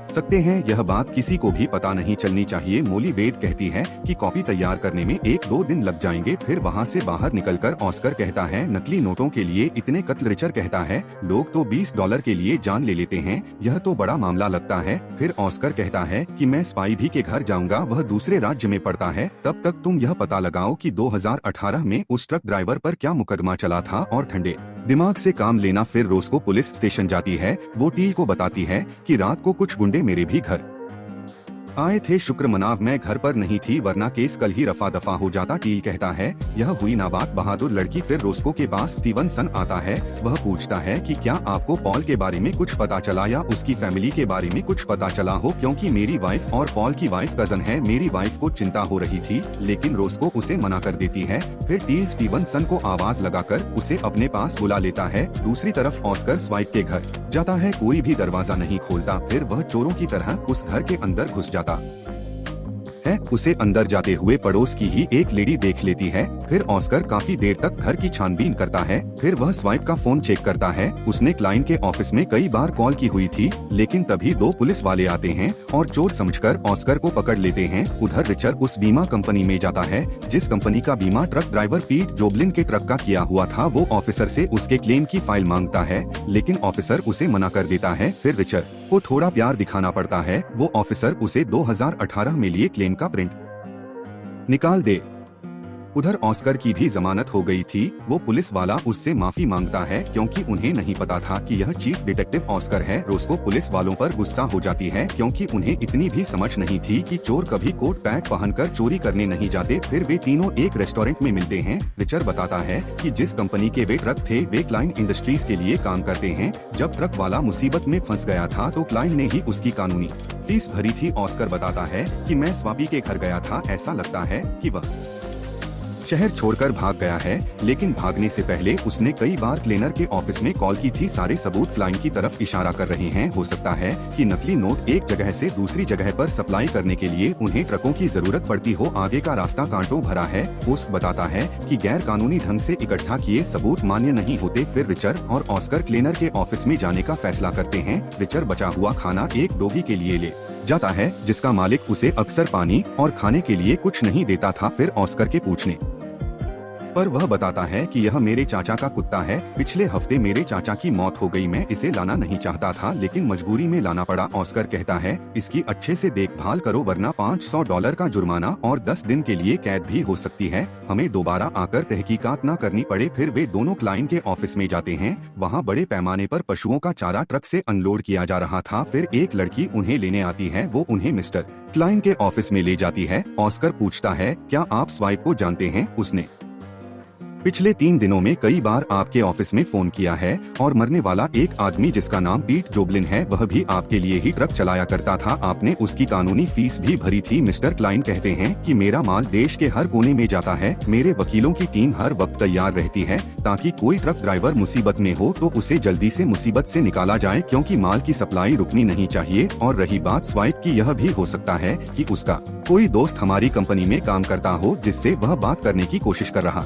Speaker 3: सकते हैं? यह बात किसी को भी पता नहीं चलनी चाहिए। मोली वेद कहती है कि कॉपी तैयार करने में 1-2 दिन लग जाएंगे। फिर वहाँ से बाहर निकलकर ऑस्कर कहता है नकली नोटों के लिए इतने कत्ल? रिचर कहता है लोग तो $20 के लिए जान ले लेते हैं, यह तो बड़ा मामला लगता है। फिर ऑस्कर कहता है कि मैं स्पाई भी के घर जाऊंगा, वह दूसरे राज्य में पड़ता है। तब तक तुम यह पता लगाओ कि 2018 में उस ट्रक ड्राइवर पर क्या मुकदमा चला था और ठंडे दिमाग से काम लेना। फिर रोज को पुलिस स्टेशन जाती है। वो टील को बताती है कि रात को कुछ गुंडे मेरे भी घर आए थे। शुक्र मनाव मैं घर पर नहीं थी, वरना केस कल ही रफा दफा हो जाता। टील कहता है यह हुई नाबाक बहादुर लड़की। फिर रोस्को के पास स्टीवनसन आता है। वह पूछता है कि क्या आपको पॉल के बारे में कुछ पता चला या उसकी फैमिली के बारे में कुछ पता चला हो, क्योंकि मेरी वाइफ और पॉल की वाइफ कजन है। मेरी वाइफ को चिंता हो रही थी, लेकिन रोस्को उसे मना कर देती है। फिर टील स्टीवनसन को आवाज लगाकर उसे अपने पास बुला लेता है। दूसरी तरफ ऑस्कर स्वाइप के घर जाता है, कोई भी दरवाजा नहीं खोलता। फिर वह चोरों की तरह उस घर के अंदर घुस जाता है। उसे अंदर जाते हुए पड़ोस की ही एक लेडी देख लेती है। फिर ऑस्कर काफी देर तक घर की छानबीन करता है। फिर वह स्वाइप का फोन चेक करता है। उसने क्लाइंट के ऑफिस में कई बार कॉल की हुई थी, लेकिन तभी 2 पुलिस वाले आते हैं और चोर समझकर ऑस्कर को पकड़ लेते हैं। उधर रिचर उस बीमा कंपनी में जाता है जिस कंपनी का बीमा ट्रक ड्राइवर पीट जोबलिन के ट्रक का किया हुआ था। वो ऑफिसर से उसके क्लेम की फाइल मांगता है, लेकिन ऑफिसर उसे मना कर देता है। फिर रिचर को थोड़ा प्यार दिखाना पड़ता है। वो ऑफिसर उसे 2018 में लिए क्लेम का प्रिंट निकाल दे। उधर ऑस्कर की भी जमानत हो गई थी। वो पुलिस वाला उससे माफी मांगता है, क्योंकि उन्हें नहीं पता था कि यह चीफ डिटेक्टिव ऑस्कर है। रोस्को पुलिस वालों पर गुस्सा हो जाती है, क्योंकि उन्हें इतनी भी समझ नहीं थी कि चोर कभी कोट पैंट पहनकर चोरी करने नहीं जाते। फिर वे तीनों एक रेस्टोरेंट में मिलते हैं। रिचर बताता है कि जिस कंपनी के वे ट्रक थे वे क्लाइंट इंडस्ट्रीज के लिए काम करते हैं। जब ट्रक वाला मुसीबत में फंस गया था तो क्लाइंट ने ही उसकी कानूनी फीस भरी थी। ऑस्कर बताता है कि मैं स्वापी के घर गया था, ऐसा लगता है कि वह शहर छोड़कर भाग गया है, लेकिन भागने से पहले उसने कई बार क्लीनर के ऑफिस में कॉल की थी। सारे सबूत क्लाइंट की तरफ इशारा कर रहे हैं। हो सकता है कि नकली नोट एक जगह से दूसरी जगह पर सप्लाई करने के लिए उन्हें ट्रकों की जरूरत पड़ती हो। आगे का रास्ता कांटों भरा है। पोस्ट बताता है कि गैर कानूनी ढंग से इकट्ठा किए सबूत मान्य नहीं होते। फिर रिचर और ऑस्कर क्लीनर के ऑफिस में जाने का फैसला करते हैं। रिचर बचा हुआ खाना एक डॉगी के लिए ले जाता है, जिसका मालिक उसे अक्सर पानी और खाने के लिए कुछ नहीं देता था। फिर ऑस्कर के पूछने पर वह बताता है कि यह मेरे चाचा का कुत्ता है। पिछले हफ्ते मेरे चाचा की मौत हो गई। मैं इसे लाना नहीं चाहता था, लेकिन मजबूरी में लाना पड़ा। ऑस्कर कहता है इसकी अच्छे से देखभाल करो, वरना $500 का जुर्माना और 10 दिन के लिए कैद भी हो सकती है। हमें दोबारा आकर तहकीकात न करनी पड़े। फिर वे दोनों क्लाइंट के ऑफिस में जाते हैं। वहाँ बड़े पैमाने पर पशुओं का चारा ट्रक से अनलोड किया जा रहा था। फिर एक लड़की उन्हें लेने आती है। वो उन्हें मिस्टर क्लाइंट के ऑफिस में ले जाती है। ऑस्कर पूछता है क्या आप स्वाइप को जानते हैं? उसने पिछले 3 दिनों में कई बार आपके ऑफिस में फोन किया है, और मरने वाला एक आदमी जिसका नाम पीट जोबलिन है, वह भी आपके लिए ही ट्रक चलाया करता था। आपने उसकी कानूनी फीस भी भरी थी। मिस्टर क्लाइंट कहते हैं कि मेरा माल देश के हर कोने में जाता है। मेरे वकीलों की टीम हर वक्त तैयार रहती है ताकि कोई ट्रक ड्राइवर मुसीबत में हो तो उसे जल्दी से मुसीबत से निकाला जाए, क्योंकि माल की सप्लाई रुकनी नहीं चाहिए। और रही बात स्वाइप की, यह भी हो सकता है कि उसका कोई दोस्त हमारी कंपनी में काम करता हो जिससे वह बात करने की कोशिश कर रहा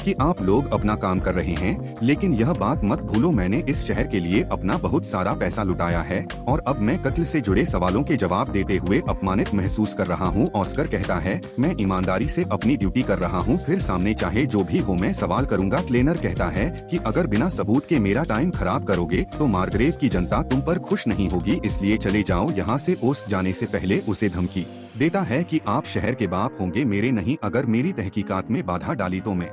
Speaker 3: कि आप लोग अपना काम कर रहे हैं, लेकिन यह बात मत भूलो मैंने इस शहर के लिए अपना बहुत सारा पैसा लुटाया है, और अब मैं कत्ल से जुड़े सवालों के जवाब देते हुए अपमानित महसूस कर रहा हूँ। ऑस्कर कहता है मैं ईमानदारी से अपनी ड्यूटी कर रहा हूँ, फिर सामने चाहे जो भी हो मैं सवाल करूँगा। क्लेनर कहता है कि अगर बिना सबूत के मेरा टाइम खराब करोगे तो मार्गरेट की जनता तुम पर खुश नहीं होगी, इसलिए चले जाओ यहाँ से। ओस्ट जाने से पहले उसे धमकी देता है कि आप शहर के बाप होंगे, मेरे नहीं। अगर मेरी तहकीकात में बाधा डाली तो मैं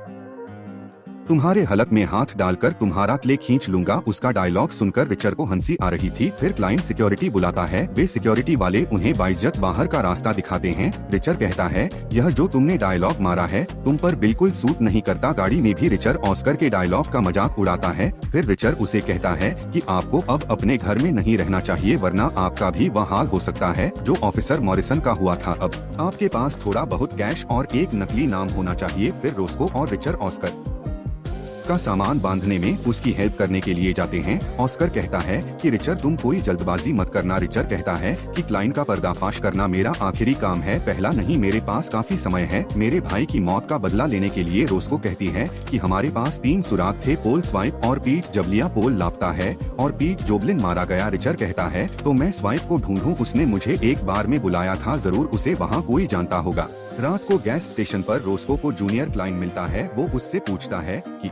Speaker 3: तुम्हारे हलक में हाथ डालकर तुम्हारा क्ले खींच लूंगा। उसका डायलॉग सुनकर रिचर को हंसी आ रही थी। फिर क्लाइंट सिक्योरिटी बुलाता है। वे सिक्योरिटी वाले उन्हें बाइज्जत बाहर का रास्ता दिखाते हैं। रिचर कहता है, यह जो तुमने डायलॉग मारा है तुम पर बिल्कुल सूट नहीं करता। गाड़ी में भी रिचर ऑस्कर के डायलॉग का मजाक उड़ाता है। फिर रिचर उसे कहता है कि आपको अब अपने घर में नहीं रहना चाहिए वरना आपका भी वह हाल हो सकता है जो ऑफिसर मॉरिसन का हुआ था। अब आपके पास थोड़ा बहुत कैश और एक नकली नाम होना चाहिए। फिर रोस्को और रिचर ऑस्कर का सामान बांधने में उसकी हेल्प करने के लिए जाते हैं। ऑस्कर कहता है कि रिचर तुम कोई जल्दबाजी मत करना। रिचर कहता है कि क्लाइंट का पर्दाफाश करना मेरा आखिरी काम है, पहला नहीं। मेरे पास काफी समय है मेरे भाई की मौत का बदला लेने के लिए। रोस्को कहती है कि हमारे पास 3 सुराग थे, पोल स्वाइप और पीट जबलिया। पोल लापता है और पीट जोबलिन मारा गया। रिचर कहता है तो मैं स्वाइप को ढूंढूं, उसने मुझे एक बार में बुलाया था, जरूर उसे वहाँ कोई जानता होगा। रात को गैस स्टेशन पर रोस्को को जूनियर क्लाइंट मिलता है। वो उससे पूछता है कि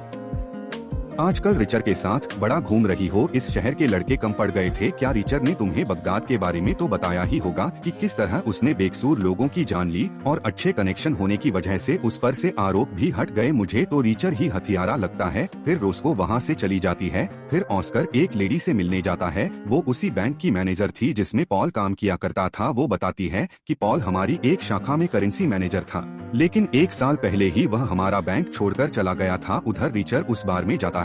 Speaker 3: आजकल रिचर के साथ बड़ा घूम रही हो, इस शहर के लड़के कम पड़ गए थे क्या? रिचर ने तुम्हें बगदाद के बारे में तो बताया ही होगा कि किस तरह उसने बेकसूर लोगों की जान ली और अच्छे कनेक्शन होने की वजह से उस पर से आरोप भी हट गए। मुझे तो रिचर ही हथियारा लगता है। फिर रोस्को वहाँ से चली जाती है। फिर ऑस्कर एक लेडी से मिलने जाता है। वो उसी बैंक की मैनेजर थी जिसमें पॉल काम किया करता था। वो बताती है कि पॉल हमारी एक शाखा में करेंसी मैनेजर था, लेकिन 1 साल पहले ही वह हमारा बैंक छोड़कर चला गया था। उधर रिचर उस बार में जाता है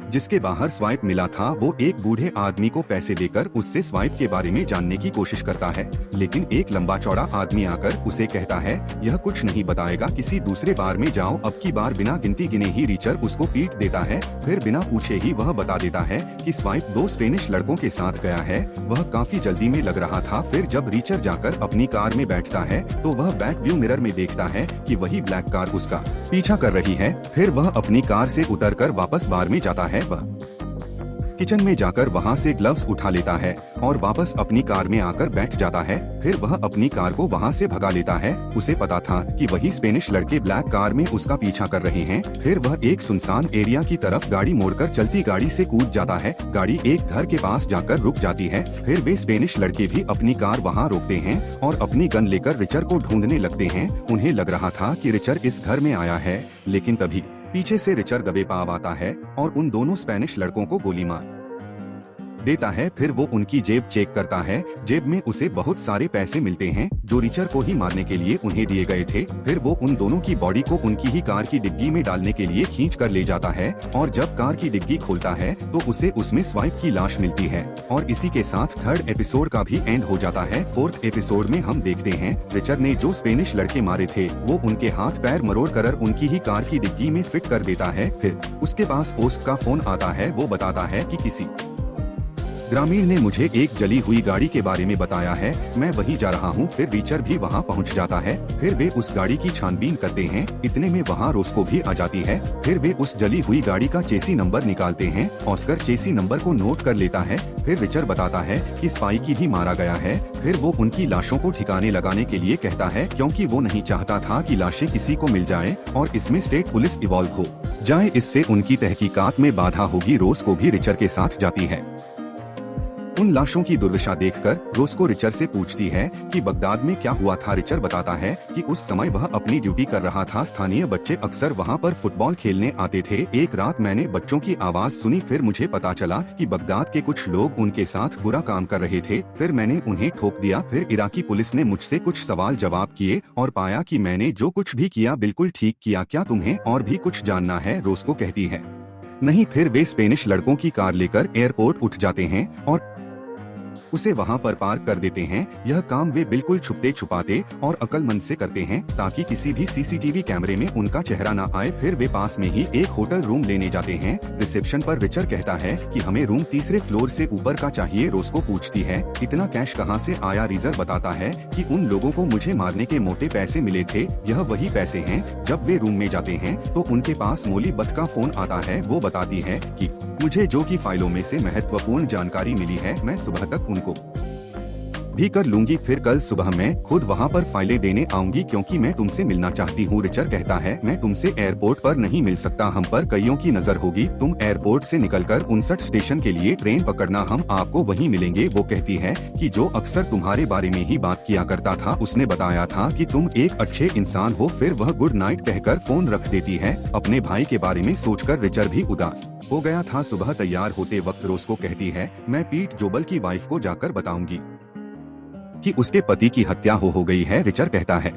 Speaker 3: जिसके बाहर स्वाइप मिला था। वो एक बूढ़े आदमी को पैसे देकर उससे स्वाइप के बारे में जानने की कोशिश करता है, लेकिन एक लंबा चौड़ा आदमी आकर उसे कहता है यह कुछ नहीं बताएगा, किसी दूसरे बार में जाओ। अब की बार बिना गिनती गिने ही रिचर उसको पीट देता है। फिर बिना पूछे ही वह बता देता है कि स्वाइप 2 स्पेनिश लड़कों के साथ गया है। वह काफी जल्दी में लग रहा था। फिर जब रिचर जाकर अपनी कार में बैठता है तो वह बैक व्यू मिरर में देखता है कि वही ब्लैक कार उसका पीछा कर रही है। फिर वह अपनी कार से उतरकर वापस बार में जाता है। वह किचन में जाकर वहां से ग्लव्स उठा लेता है और वापस अपनी कार में आकर बैठ जाता है। फिर वह अपनी कार को वहां से भगा लेता है। उसे पता था कि वही स्पेनिश लड़के ब्लैक कार में उसका पीछा कर रहे हैं। फिर वह एक सुनसान एरिया की तरफ गाड़ी मोड़कर चलती गाड़ी से कूद जाता है। गाड़ी एक घर के पास जाकर रुक जाती है। फिर वे स्पेनिश लड़के भी अपनी कार वहाँ रोकते हैं और अपनी गन लेकर रिचर को ढूंढने लगते हैं। उन्हें लग रहा था कि रिचर इस घर में आया है, लेकिन तभी पीछे से रिचर दबे पाव आता है और उन दोनों स्पेनिश लड़कों को गोली मार देता है। फिर वो उनकी जेब चेक करता है। जेब में उसे बहुत सारे पैसे मिलते हैं जो रिचर को ही मारने के लिए उन्हें दिए गए थे। फिर वो उन दोनों की बॉडी को उनकी ही कार की डिग्गी में डालने के लिए खींच कर ले जाता है और जब कार की डिग्गी खोलता है तो उसे उसमें स्वाइप की लाश मिलती है। और इसी के साथ 3rd एपिसोड का भी एंड हो जाता है। 4th एपिसोड में हम देखते हैं रिचर ने जो स्पेनिश लड़के मारे थे वो उनके हाथ पैर मरोड़ कर उनकी ही कार की डिग्गी में फिट कर देता है। फिर उसके पास पोस्ट का फोन आता है। वो बताता है कि किसी ग्रामीण ने मुझे एक जली हुई गाड़ी के बारे में बताया है, मैं वहीं जा रहा हूँ। फिर रिचर भी वहाँ पहुँच जाता है। फिर वे उस गाड़ी की छानबीन करते हैं। इतने में वहाँ रोस्को भी आ जाती है। फिर वे उस जली हुई गाड़ी का चेसी नंबर निकालते हैं। ऑस्कर चेसी नंबर को नोट कर लेता है। फिर रिचर बताता है कि स्पाइकी भी मारा गया है। फिर वो उनकी लाशों को ठिकाने लगाने के लिए कहता है क्योंकि वो नहीं चाहता था कि लाशें किसी को मिल जाए और इसमें स्टेट पुलिस इवॉल्व हो जाए, इससे उनकी तहकीकात में बाधा होगी। रोस्को भी रिचर के साथ जाती है। उन लाशों की दुर्दशा देखकर रोस्को रिचर से पूछती है कि बगदाद में क्या हुआ था। रिचर बताता है कि उस समय वह अपनी ड्यूटी कर रहा था। स्थानीय बच्चे अक्सर वहां पर फुटबॉल खेलने आते थे। एक रात मैंने बच्चों की आवाज सुनी। फिर मुझे पता चला कि बगदाद के कुछ लोग उनके साथ बुरा काम कर रहे थे। फिर मैंने उन्हें ठोक दिया। फिर इराकी पुलिस ने मुझसे कुछ सवाल जवाब किए और पाया कि मैंने जो कुछ भी किया बिल्कुल ठीक किया। क्या तुम्हें और भी कुछ जानना है? रोस्को कहती है नहीं। फिर वे स्पेनिश लड़कों की कार लेकर एयरपोर्ट उठ जाते हैं और उसे वहां पर पार्क कर देते हैं। यह काम वे बिल्कुल छुपते छुपाते और अक्लमंद से करते हैं ताकि किसी भी सीसीटीवी कैमरे में उनका चेहरा न आए। फिर वे पास में ही एक होटल रूम लेने जाते हैं। रिसेप्शन पर रिचर कहता है कि हमें रूम 3रे फ्लोर से ऊपर का चाहिए। रोस्को पूछती है इतना कैश कहां से आया? रिचर बताता है कि उन लोगों को मुझे मारने के मोटे पैसे मिले थे। यह वही पैसे हैं। जब वे रूम में जाते हैं तो उनके पास मोली बथ का फोन आता है। वो बताती है कि मुझे जो की फाइलों में से महत्वपूर्ण जानकारी मिली है, मैं सुबह तक उनको भी कर लूंगी, फिर कल सुबह मैं खुद वहाँ पर फाइलें देने आऊंगी क्योंकि मैं तुमसे मिलना चाहती हूँ। रिचर्ड कहता है, मैं तुमसे एयरपोर्ट पर नहीं मिल सकता, हम पर कईयों की नजर होगी। तुम एयरपोर्ट से निकलकर 59 स्टेशन के लिए ट्रेन पकड़ना, हम आपको वहीं मिलेंगे। वो कहती है कि जो अक्सर तुम्हारे बारे में ही बात किया करता था, उसने बताया था कि तुम एक अच्छे इंसान हो। फिर वह गुड नाइट कहकर फोन रख देती है। अपने भाई के बारे में सोचकर रिचर्ड भी उदास हो गया था। सुबह तैयार होते वक्त रोज को कहती है, मैं पीट जोबल की वाइफ को जाकर बताऊंगी कि उसके पति की हत्या हो गई है। रिचर्ड कहता है,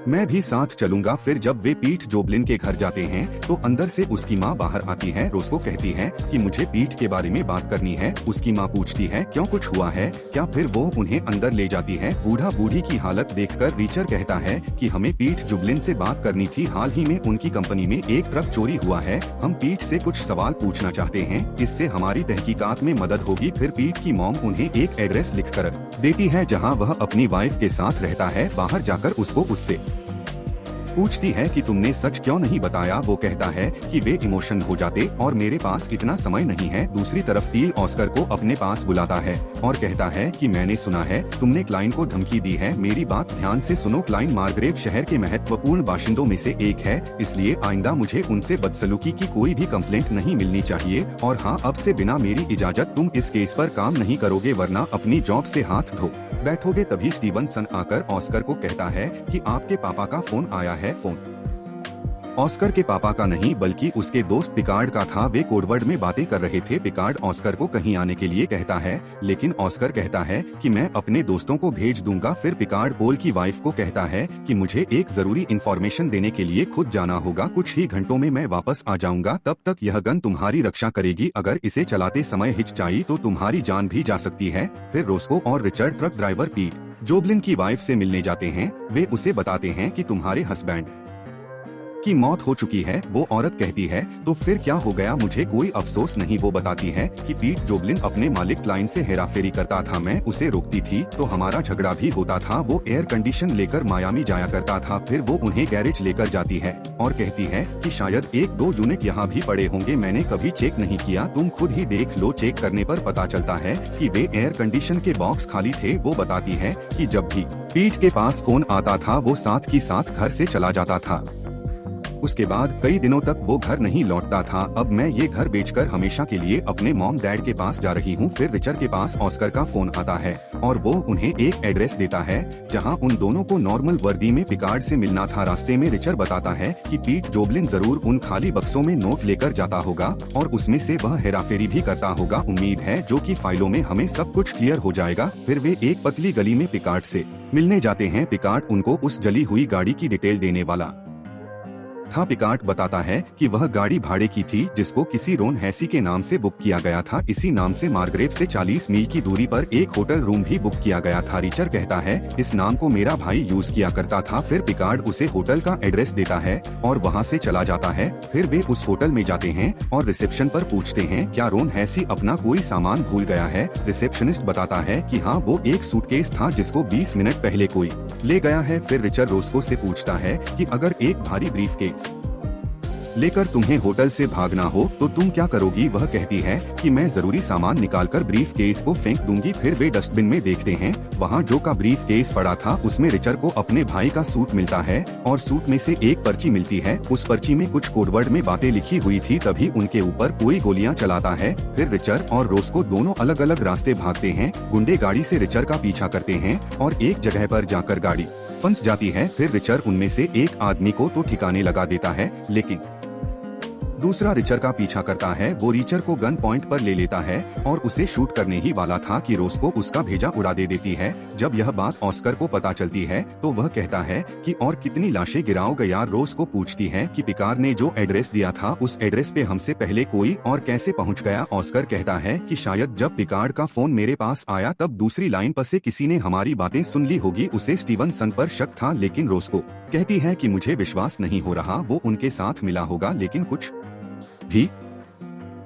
Speaker 3: मैं भी साथ चलूंगा। फिर जब वे पीट जोबलिन के घर जाते हैं तो अंदर से उसकी माँ बाहर आती है। रोज को कहती है कि मुझे पीट के बारे में बात करनी है। उसकी माँ पूछती है, क्यों, कुछ हुआ है क्या? फिर वो उन्हें अंदर ले जाती है। बूढ़ा बूढ़ी की हालत देखकर रिचर्ड कहता है कि हमें पीट जोबलिन से बात करनी थी। हाल ही में उनकी कंपनी में एक ट्रक चोरी हुआ है। हम पीट से कुछ सवाल पूछना चाहते हैं, इससे हमारी तहकीकात में मदद होगी। फिर पीट की मॉम उन्हें एक एड्रेस लिखकर देती है जहाँ वह अपनी वाइफ के साथ रहता है। बाहर जाकर उसको उससे पूछती है कि तुमने सच क्यों नहीं बताया। वो कहता है कि वे इमोशन हो जाते और मेरे पास इतना समय नहीं है। दूसरी तरफ टील ऑस्कर को अपने पास बुलाता है और कहता है कि मैंने सुना है तुमने क्लाइन को धमकी दी है। मेरी बात ध्यान से सुनो, क्लाइन मार्ग्रेव शहर के महत्वपूर्ण बाशिंदों में से एक है, इसलिए आइंदा मुझे उनसे बदसलूकी की कोई भी कंप्लेंट नहीं मिलनी चाहिए। और हाँ, अब से बिना मेरी इजाजत तुम इस केस पर काम नहीं करोगे, वरना अपनी जॉब से हाथ धो बैठोगे। तभी स्टीवनसन आकर ऑस्कर को कहता है कि आपके पापा का फोन आया है। फोन ऑस्कर के पापा का नहीं बल्कि उसके दोस्त पिकार्ड का था। वे कोडवर्ड में बातें कर रहे थे। पिकार्ड ऑस्कर को कहीं आने के लिए कहता है, लेकिन ऑस्कर कहता है कि मैं अपने दोस्तों को भेज दूंगा। फिर पिकार्ड पोल की वाइफ को कहता है कि मुझे एक जरूरी इंफॉर्मेशन देने के लिए खुद जाना होगा, कुछ ही घंटों में मैं वापस आ जाऊंगा। तब तक यह गन तुम्हारी रक्षा करेगी, अगर इसे चलाते समय हिचकिचाई तो तुम्हारी जान भी जा सकती है। फिर रोस्को और रिचर्ड ट्रक ड्राइवर पीट जोबलिन की वाइफ से मिलने जाते हैं। वे उसे बताते हैं कि तुम्हारे हस्बैंड की मौत हो चुकी है। वो औरत कहती है, तो फिर क्या हो गया, मुझे कोई अफसोस नहीं। वो बताती है कि पीट जोबलिन अपने मालिक क्लाइन से हेराफेरी करता था, मैं उसे रोकती थी तो हमारा झगड़ा भी होता था। वो एयर कंडीशन लेकर मायामी जाया करता था। फिर वो उन्हें गैरेज लेकर जाती है और कहती है कि शायद 1-2 यूनिट यहाँ भी पड़े होंगे, मैंने कभी चेक नहीं किया, तुम खुद ही देख लो। चेक करने पर पता चलता है कि वे एयर कंडीशन के बॉक्स खाली थे। वो बताती है कि जब भी पीट के पास फोन आता था वो साथ ही साथ घर से चला जाता था। उसके बाद कई दिनों तक वो घर नहीं लौटता था। अब मैं ये घर बेचकर हमेशा के लिए अपने मॉम डैड के पास जा रही हूँ। फिर रिचर्ड के पास ऑस्कर का फोन आता है और वो उन्हें एक एड्रेस देता है जहाँ उन दोनों को नॉर्मल वर्दी में पिकार्ड से मिलना था। रास्ते में रिचर्ड बताता है कि पीट जोबलिन जरूर उन खाली बक्सों में नोट लेकर जाता होगा और उसमें से वह हेराफेरी भी करता होगा। उम्मीद है जो कि फाइलों में हमें सब कुछ क्लियर हो जाएगा। फिर वे एक पतली गली में पिकार्ड से मिलने जाते हैं। पिकार्ड उनको उस जली हुई गाड़ी की डिटेल देने वाला था। पिकार्ड बताता है कि वह गाड़ी भाड़े की थी जिसको किसी रोन हैसी के नाम से बुक किया गया था। इसी नाम से मार्ग्रेव से 40 मील की दूरी पर एक होटल रूम भी बुक किया गया था। रिचर्ड कहता है, इस नाम को मेरा भाई यूज किया करता था। फिर पिकार्ड उसे होटल का एड्रेस देता है और वहां से चला जाता है। फिर वे उस होटल में जाते हैं और रिसेप्शन पर पूछते हैं क्या रोन हैसी अपना कोई सामान भूल गया है। रिसेप्शनिस्ट बताता है कि हाँ, वो एक सूटकेस था जिसको 20 मिनट पहले कोई ले गया है। फिर रिचर्ड रोस्को से पूछता है कि अगर एक भारी ब्रीफकेस लेकर तुम्हें होटल से भागना हो तो तुम क्या करोगी। वह कहती है कि मैं जरूरी सामान निकालकर ब्रीफ केस को फेंक दूंगी। फिर वे डस्टबिन में देखते हैं, वहाँ जो का ब्रीफ केस पड़ा था उसमें रिचर्ड को अपने भाई का सूट मिलता है और सूट में से एक पर्ची मिलती है। उस पर्ची में कुछ कोडवर्ड में बातें लिखी हुई थी। तभी उनके ऊपर कोई गोलियां चलाता है। फिर रिचर्ड और रोस्को दोनों अलग अलग रास्ते भागते हैं। गुंडे गाड़ी से रिचर्ड का पीछा करते हैं और एक जगह पर जाकर गाड़ी फंस जाती है। फिर रिचर्ड उनमें से एक आदमी को तो ठिकाने लगा देता है, लेकिन दूसरा रिचर्ड का पीछा करता है। वो रिचर्ड को गन पॉइंट पर ले लेता है और उसे शूट करने ही वाला था कि रोस्को उसका भेजा उड़ा दे देती है। जब यह बात ऑस्कर को पता चलती है तो वह कहता है कि और कितनी लाशें गिराओगे यार। रोस्को पूछती है कि पिकार्ड ने जो एड्रेस दिया था उस एड्रेस पे हमसे पहले कोई और कैसे पहुंच गया। ऑस्कर कहता है कि शायद जब पिकार्ड का फोन मेरे पास आया तब दूसरी लाइन पर से किसी ने हमारी बातें सुन ली होगी। उसे स्टीवनसन पर शक था, लेकिन रोस्को कहती है कि मुझे विश्वास नहीं हो रहा वो उनके साथ मिला होगा, लेकिन कुछ भी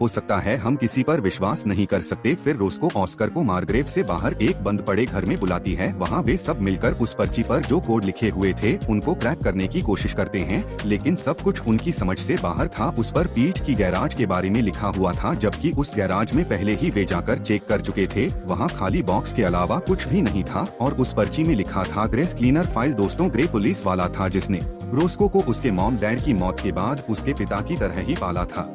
Speaker 3: हो सकता है हम किसी पर विश्वास नहीं कर सकते। फिर रोस्को ऑस्कर को मार्ग्रेव से बाहर एक बंद पड़े घर में बुलाती है। वहाँ वे सब मिलकर उस पर्ची पर जो कोड लिखे हुए थे उनको क्रैक करने की कोशिश करते हैं, लेकिन सब कुछ उनकी समझ से बाहर था। उस पर पीट की गैराज के बारे में लिखा हुआ था, जबकि उस गैराज में पहले ही वे जाकर चेक कर चुके थे। वहाँ खाली बॉक्स के अलावा कुछ भी नहीं था और उस पर्ची में लिखा था ग्रेस क्लीनर फाइल। दोस्तों, ग्रे पुलिस वाला था जिसने रोस्को को उसके मॉम डैड की मौत के बाद उसके पिता की तरह ही पाला था।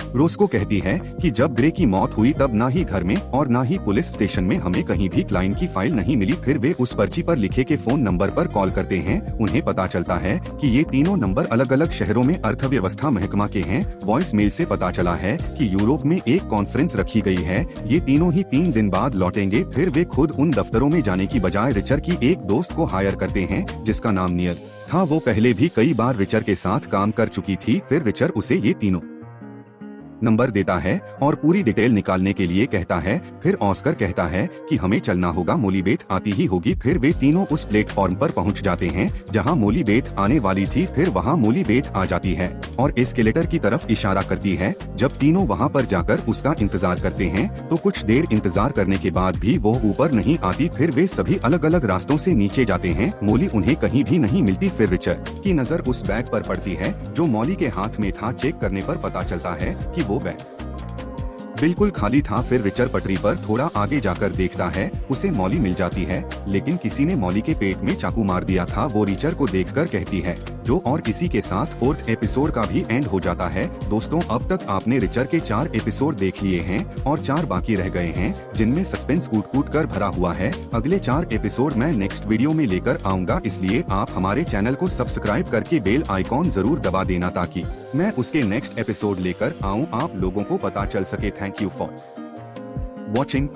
Speaker 3: रोस्को कहती है कि जब ग्रे की मौत हुई तब ना ही घर में और ना ही पुलिस स्टेशन में हमें कहीं भी क्लाइंट की फाइल नहीं मिली। फिर वे उस पर्ची पर लिखे के फोन नंबर पर कॉल करते हैं। उन्हें पता चलता है कि ये तीनों नंबर अलग अलग शहरों में अर्थव्यवस्था महकमा के हैं। वॉइस मेल से पता चला है कि यूरोप में एक कॉन्फ्रेंस रखी गई है। ये तीनों ही 3 दिन बाद लौटेंगे। फिर वे खुद उन दफ्तरों में जाने की बजाय रिचर की एक दोस्त को हायर करते हैं जिसका नाम नियर था। वो पहले भी कई बार रिचर के साथ काम कर चुकी थी। फिर रिचर उसे ये तीनों नंबर देता है और पूरी डिटेल निकालने के लिए कहता है। फिर ऑस्कर कहता है कि हमें चलना होगा, मोली बेथ आती ही होगी। फिर वे तीनों उस प्लेटफॉर्म पर पहुंच जाते हैं जहां मोली बेथ आने वाली थी। फिर वहां मोली बेथ आ जाती है और एस्केलेटर की तरफ इशारा करती है। जब तीनों वहां पर जाकर उसका इंतजार करते हैं तो कुछ देर इंतजार करने के बाद भी वो ऊपर नहीं आती। फिर वे सभी अलग अलग रास्तों से नीचे जाते हैं। मोली उन्हें कहीं भी नहीं मिलती। फिर रिचर की नजर उस बैग पर पड़ती है जो मॉली के हाथ में था। चेक करने पर पता चलता है कि वो बैग बिल्कुल खाली था। फिर रिचर पटरी पर थोड़ा आगे जाकर देखता है, उसे मॉली मिल जाती है, लेकिन किसी ने मॉली के पेट में चाकू मार दिया था। वो रिचर को देखकर कहती है, जो और इसी के साथ 4th एपिसोड का भी एंड हो जाता है। दोस्तों, अब तक आपने रिचर के 4 एपिसोड देख लिए हैं और 4 बाकी रह गए हैं जिनमें सस्पेंस कूट कूट कर भरा हुआ है। अगले 4 एपिसोड मैं नेक्स्ट वीडियो में लेकर आऊंगा, इसलिए आप हमारे चैनल को सब्सक्राइब करके बेल आइकॉन जरूर दबा देना ताकि मैं उसके नेक्स्ट एपिसोड लेकर आऊं, आप लोगों को पता चल सके। Thank you for watching.